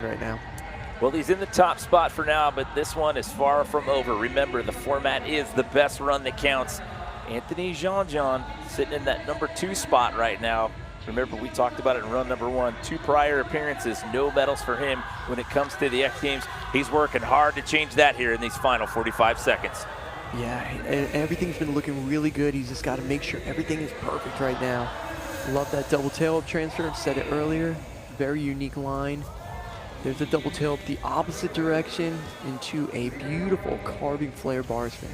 right now. Well, he's in the top spot for now, but this one is far from over. Remember, the format is the best run that counts. Anthony Jeanjean sitting in that number 2 spot right now. Remember, we talked about it in run number 1. 2 prior appearances, no medals for him when it comes to the X Games. He's working hard to change that here in these final 45 seconds. Yeah, everything's been looking really good. He's just got to make sure everything is perfect right now. Love that double tail transfer. Said it earlier. Very unique line. There's a double tail up the opposite direction into a beautiful carving flare bar spin.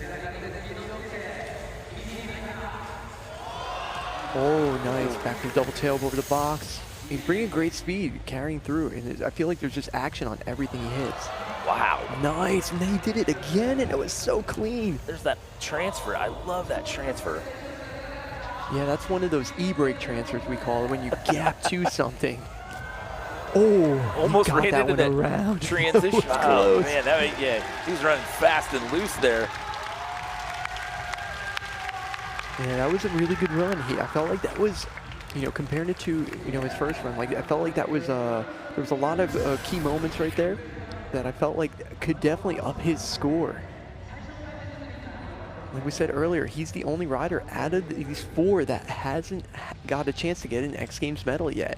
Oh, nice. Back to the double tail over the box. He's bringing great speed, carrying through. And I feel like there's just action on everything he hits. Wow. Nice. And then he did it again, and it was so clean. There's that transfer. I love that transfer. Yeah, that's one of those e-brake transfers we call it, when you gap to something. Oh, almost ran that into that around. transition. That oh man, yeah, he's running fast and loose there. Yeah, that was a really good run. I felt like that was, comparing it to, his first run, like I felt like that was, there was a lot of key moments right there that I felt like could definitely up his score. Like we said earlier, he's the only rider out of these 4 that hasn't got a chance to get an X Games medal yet.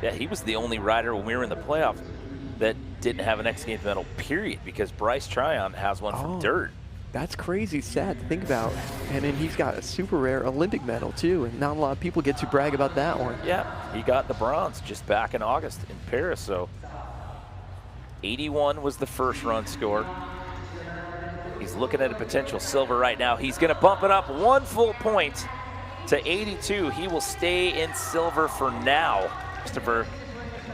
Yeah, he was the only rider when we were in the playoff that didn't have an X Games medal, period, because Bryce Tryon has one from dirt. That's crazy sad to think about. And then he's got a super rare Olympic medal too, and not a lot of people get to brag about that one. Yeah, he got the bronze just back in August in Paris, so 81 was the first run score. He's looking at a potential silver right now. He's gonna bump it up 1 full point to 82. He will stay in silver for now. Christopher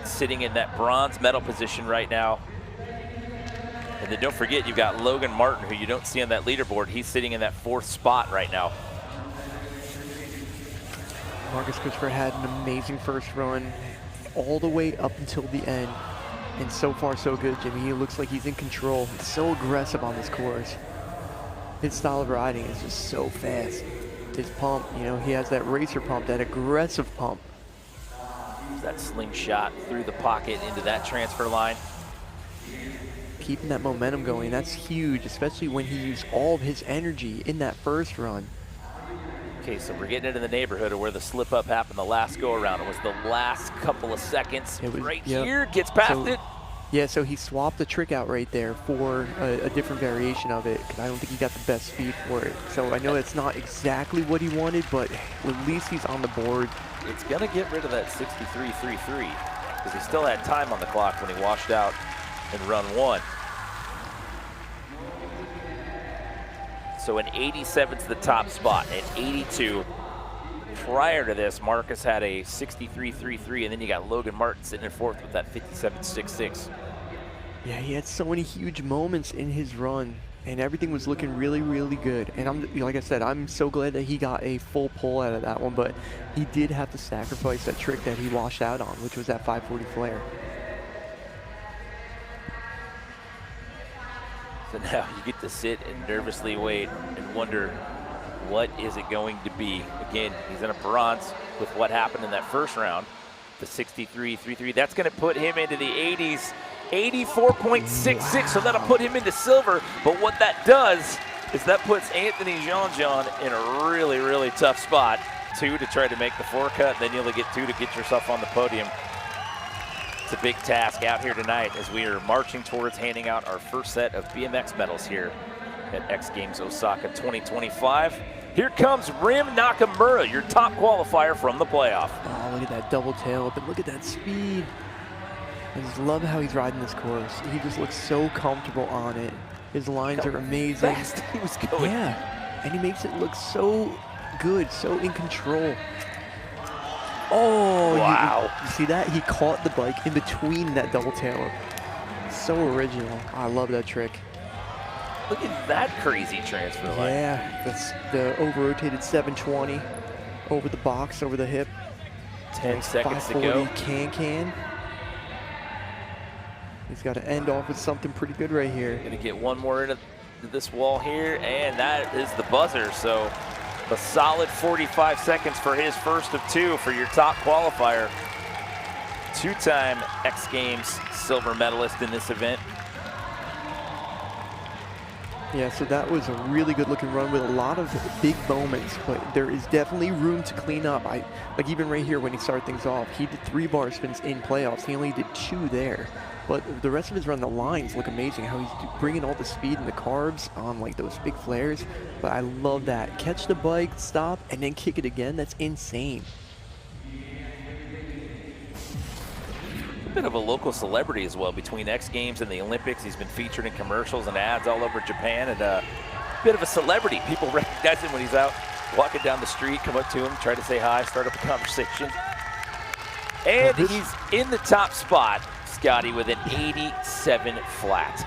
sitting in that bronze medal position right now. And then don't forget, you've got Logan Martin, who you don't see on that leaderboard. He's sitting in that 4th spot right now. Marcus Christopher had an amazing first run all the way up until the end. And so far, so good, Jimmy. He looks like he's in control. He's so aggressive on this course. His style of riding is just so fast. His pump, he has that racer pump, that aggressive pump. That slingshot through the pocket into that transfer line. Keeping that momentum going, that's huge, especially when he used all of his energy in that first run. Okay, so we're getting into the neighborhood of where the slip up happened the last go around. It was the last couple of seconds. It was right here, gets past it. Yeah, so he swapped the trick out right there for a different variation of it, because I don't think he got the best speed for it. So I know it's not exactly what he wanted, but at least he's on the board. It's gonna get rid of that 63.33 because he still had time on the clock when he washed out in run 1. So an 87's the top spot, and 82. Prior to this, Marcus had a 63.33, and then you got Logan Martin sitting in 4th with that 57.66. Yeah, he had so many huge moments in his run, and everything was looking really, really good. And like I said, I'm so glad that he got a full pull out of that one, but he did have to sacrifice that trick that he washed out on, which was that 540 flare. So now you get to sit and nervously wait and wonder, what is it going to be? Again, he's in a bronze with what happened in that first round, the 63.33. That's going to put him into the 80s, 84.66. Wow. So that'll put him into silver. But what that does is that puts Anthony Jeanjean in a really, really tough spot. 2 to try to make the 4 cut, then you only get 2 to get yourself on the podium. It's a big task out here tonight as we are marching towards handing out our first set of BMX medals here at X Games Osaka 2025. Here comes Rim Nakamura, your top qualifier from the playoff. Oh, look at that double tail, but look at that speed. I just love how he's riding this course. He just looks so comfortable on it. His lines are amazing. Fast he was going. Yeah, and he makes it look so good, so in control. Oh, wow. You see that? He caught the bike in between that double tail. So original. I love that trick. Look at that crazy transfer line. Yeah, that's the over-rotated 720 over the box, over the hip. 10 seconds to go. Can. He's got to end off with something pretty good right here. Gonna get one more into this wall here, and that is the buzzer. So a solid 45 seconds for his first of 2 for your top qualifier. two-time X Games silver medalist in this event. Yeah, so that was a really good looking run with a lot of big moments, but there is definitely room to clean up. Like even right here when he started things off, he did 3 bar spins in playoffs. He only did 2 there. But the rest of his run, the lines look amazing. How he's bringing all the speed and the carbs on like those big flares. But I love that. Catch the bike, stop, and then kick it again. That's insane. A bit of a local celebrity as well between X Games and the Olympics. He's been featured in commercials and ads all over Japan, and a bit of a celebrity. People recognize him when he's out walking down the street, come up to him, try to say hi, start up a conversation. And he's in the top spot, Scotty, with an 87 flat.